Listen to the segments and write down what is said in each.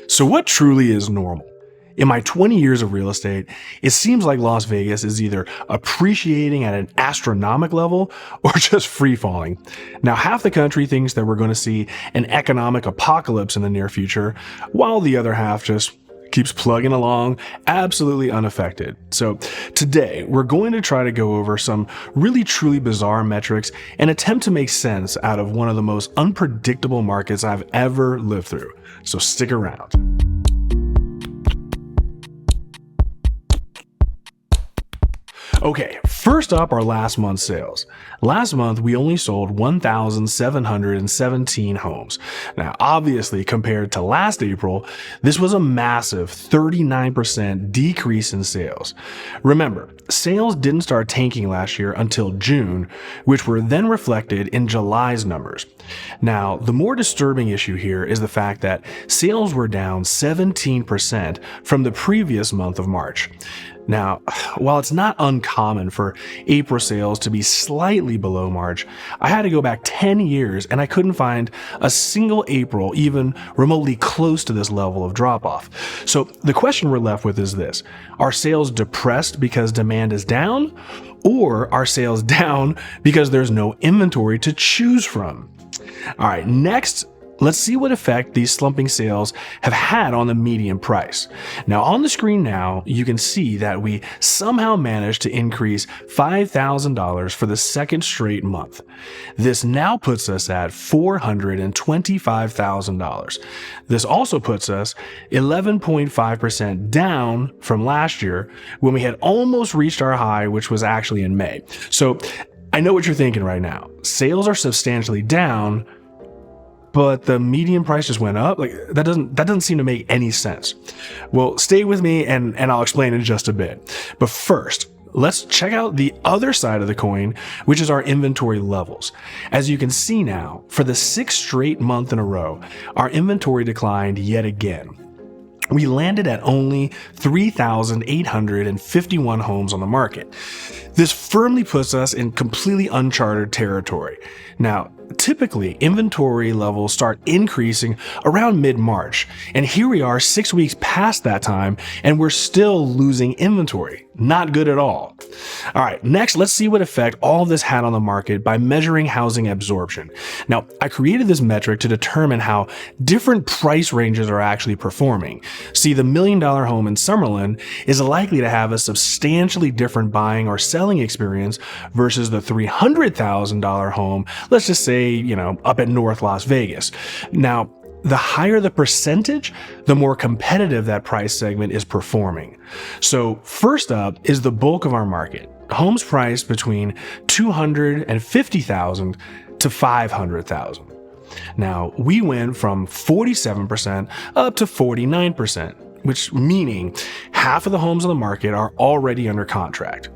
So, what truly is normal? In my 20 years of real estate, it seems like Las Vegas is either appreciating at an astronomical level or just free falling. Now, half the country thinks that we're going to see an economic apocalypse in the near future, while the other half just keeps plugging along absolutely unaffected. So today we're going to try to go over some really truly bizarre metrics and attempt to make sense out of one of the most unpredictable markets I've ever lived through. So stick around. Okay, first up are last month's sales. Last month, we only sold 1,717 homes. Now, obviously, compared to last April, this was a massive 39% decrease in sales. Remember, sales didn't start tanking last year until June, which were then reflected in July's numbers. Now, the more disturbing issue here is the fact that sales were down 17% from the previous month of March. Now, while it's not uncommon for April sales to be slightly below March, I had to go back 10 years and I couldn't find a single April even remotely close to this level of drop-off. So the question we're left with is this: are sales depressed because demand is down, or are sales down because there's no inventory to choose from? All right, next, let's see what effect these slumping sales have had on the median price. Now, on the screen now, you can see that we somehow managed to increase $5,000 for the second straight month. This now puts us at $425,000. This also puts us 11.5% down from last year when we had almost reached our high, which was actually in May. So I know what you're thinking right now. Sales are substantially down, but the median price just went up. Like that doesn't seem to make any sense. Well, stay with me and I'll explain in just a bit. But first, let's check out the other side of the coin, which is our inventory levels. As you can see now, for the sixth straight month in a row, our inventory declined yet again. We landed at only 3,851 homes on the market. This firmly puts us in completely uncharted territory. Now, typically, inventory levels start increasing around mid-March, and here we are 6 weeks past that time, and we're still losing inventory. Not good at all. All right, next, let's see what effect all this had on the market by measuring housing absorption. Now, I created this metric to determine how different price ranges are actually performing. See, the $1 million home in Summerlin is likely to have a substantially different buying or selling experience versus the $300,000 home, let's just say, up at North Las Vegas. Now, the higher the percentage, the more competitive that price segment is performing. So first up is the bulk of our market, homes priced between $250,000 to $500,000. Now, we went from 47% up to 49%, which meaning half of the homes on the market are already under contract.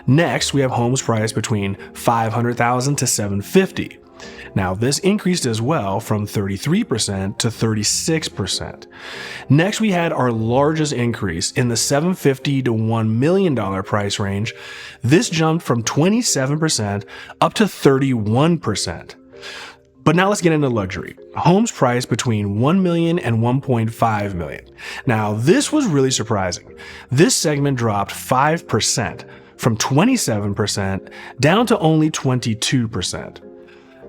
Next, we have homes priced between $500,000 to $750,000. Now, this increased as well from 33% to 36%. Next, we had our largest increase in the $750,000 to $1 million price range. This jumped from 27% up to 31%. But now let's get into luxury. Homes priced between $1 million and $1.5 million. Now, this was really surprising. This segment dropped 5%, from 27% down to only 22%.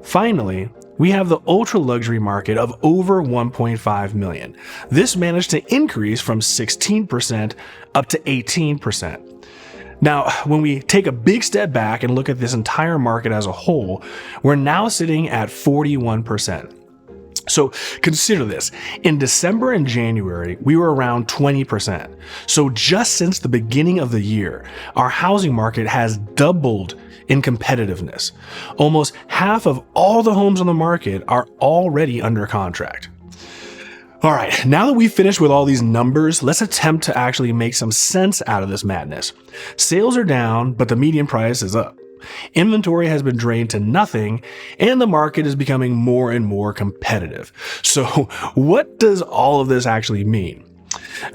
Finally, we have the ultra luxury market of over $1.5 million. This managed to increase from 16% up to 18%. Now, when we take a big step back and look at this entire market as a whole, we're now sitting at 41%. So consider this. In December and January, we were around 20%. So just since the beginning of the year, our housing market has doubled in competitiveness. Almost half of all the homes on the market are already under contract. All right, now that we've finished with all these numbers, let's attempt to actually make some sense out of this madness. Sales are down, but the median price is up. Inventory has been drained to nothing, and the market is becoming more and more competitive. So what does all of this actually mean?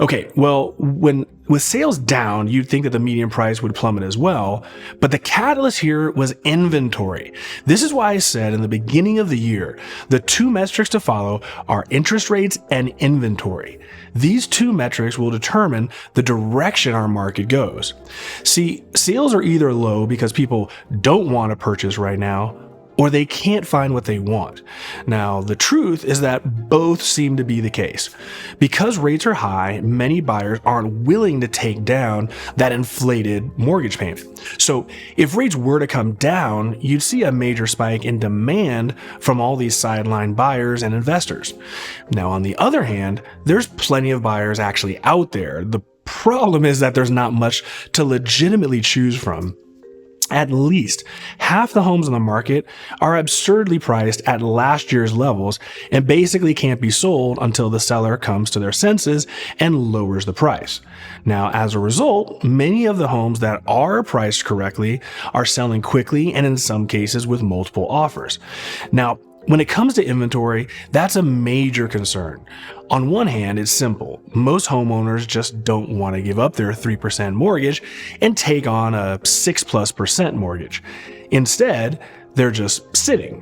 Okay, well, with sales down, you'd think that the median price would plummet as well, but the catalyst here was inventory. This is why I said in the beginning of the year, the two metrics to follow are interest rates and inventory. These two metrics will determine the direction our market goes. See, sales are either low because people don't want to purchase right now, or they can't find what they want. Now, the truth is that both seem to be the case. Because rates are high, many buyers aren't willing to take down that inflated mortgage payment. So if rates were to come down, you'd see a major spike in demand from all these sideline buyers and investors. Now, on the other hand, there's plenty of buyers actually out there. The problem is that there's not much to legitimately choose from. At least half the homes on the market are absurdly priced at last year's levels and basically can't be sold until the seller comes to their senses and lowers the price. Now, as a result, many of the homes that are priced correctly are selling quickly and in some cases with multiple offers. Now, when it comes to inventory, that's a major concern. On one hand, it's simple. Most homeowners just don't want to give up their 3% mortgage and take on a 6+% mortgage. Instead, they're just sitting.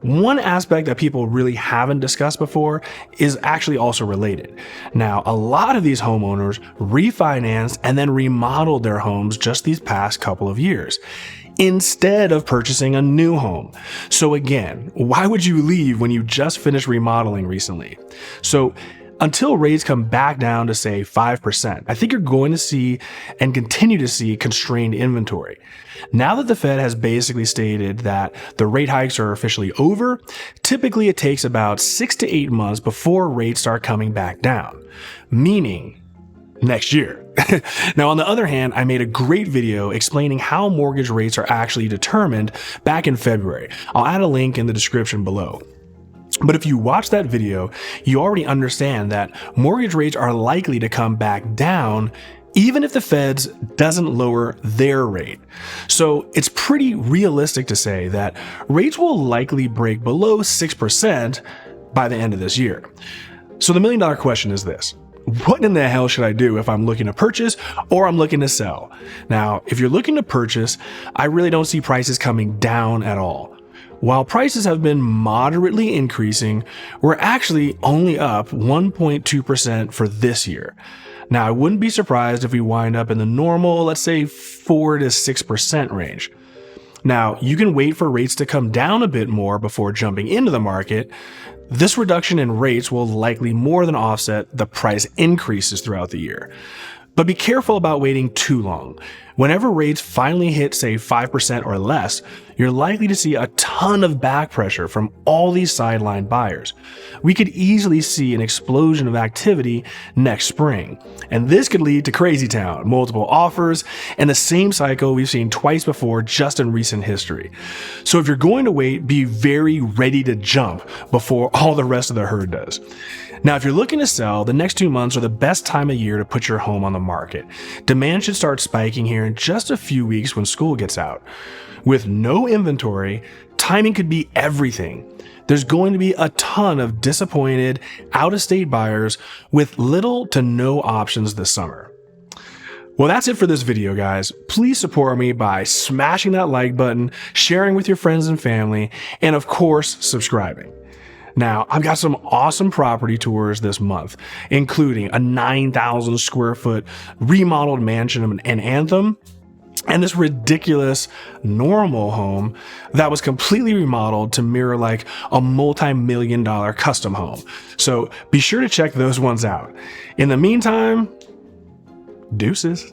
One aspect that people really haven't discussed before is actually also related. Now, a lot of these homeowners refinanced and then remodeled their homes just these past couple of years, instead of purchasing a new home. So again, why would you leave when you just finished remodeling recently? So until rates come back down to say 5%, I think you're going to see and continue to see constrained inventory. Now that the Fed has basically stated that the rate hikes are officially over, typically it takes about 6 to 8 months before rates start coming back down, meaning next year. Now, on the other hand, I made a great video explaining how mortgage rates are actually determined back in February. I'll add a link in the description below. But if you watch that video, you already understand that mortgage rates are likely to come back down even if the Feds doesn't lower their rate. So it's pretty realistic to say that rates will likely break below 6% by the end of this year. So the million-dollar question is this: what in the hell should I do if I'm looking to purchase or I'm looking to sell? Now, if you're looking to purchase, I really don't see prices coming down at all. While prices have been moderately increasing, we're actually only up 1.2% for this year. Now, I wouldn't be surprised if we wind up in the normal, let's say 4 to 6% range. Now, you can wait for rates to come down a bit more before jumping into the market. This reduction in rates will likely more than offset the price increases throughout the year. But be careful about waiting too long. Whenever rates finally hit, say, 5% or less, you're likely to see a ton of back pressure from all these sideline buyers. We could easily see an explosion of activity next spring. And this could lead to crazy town, multiple offers, and the same cycle we've seen twice before just in recent history. So if you're going to wait, be very ready to jump before all the rest of the herd does. Now, if you're looking to sell, the next 2 months are the best time of year to put your home on the market. Demand should start spiking here in just a few weeks when school gets out. With no inventory, timing could be everything. There's going to be a ton of disappointed, out-of-state buyers with little to no options this summer. Well, that's it for this video, guys. Please support me by smashing that like button, sharing with your friends and family, and of course, subscribing. Now, I've got some awesome property tours this month, including a 9,000 square foot remodeled mansion in Anthem, and this ridiculous normal home that was completely remodeled to mirror like a multi-million-dollar custom home. So be sure to check those ones out. In the meantime, deuces.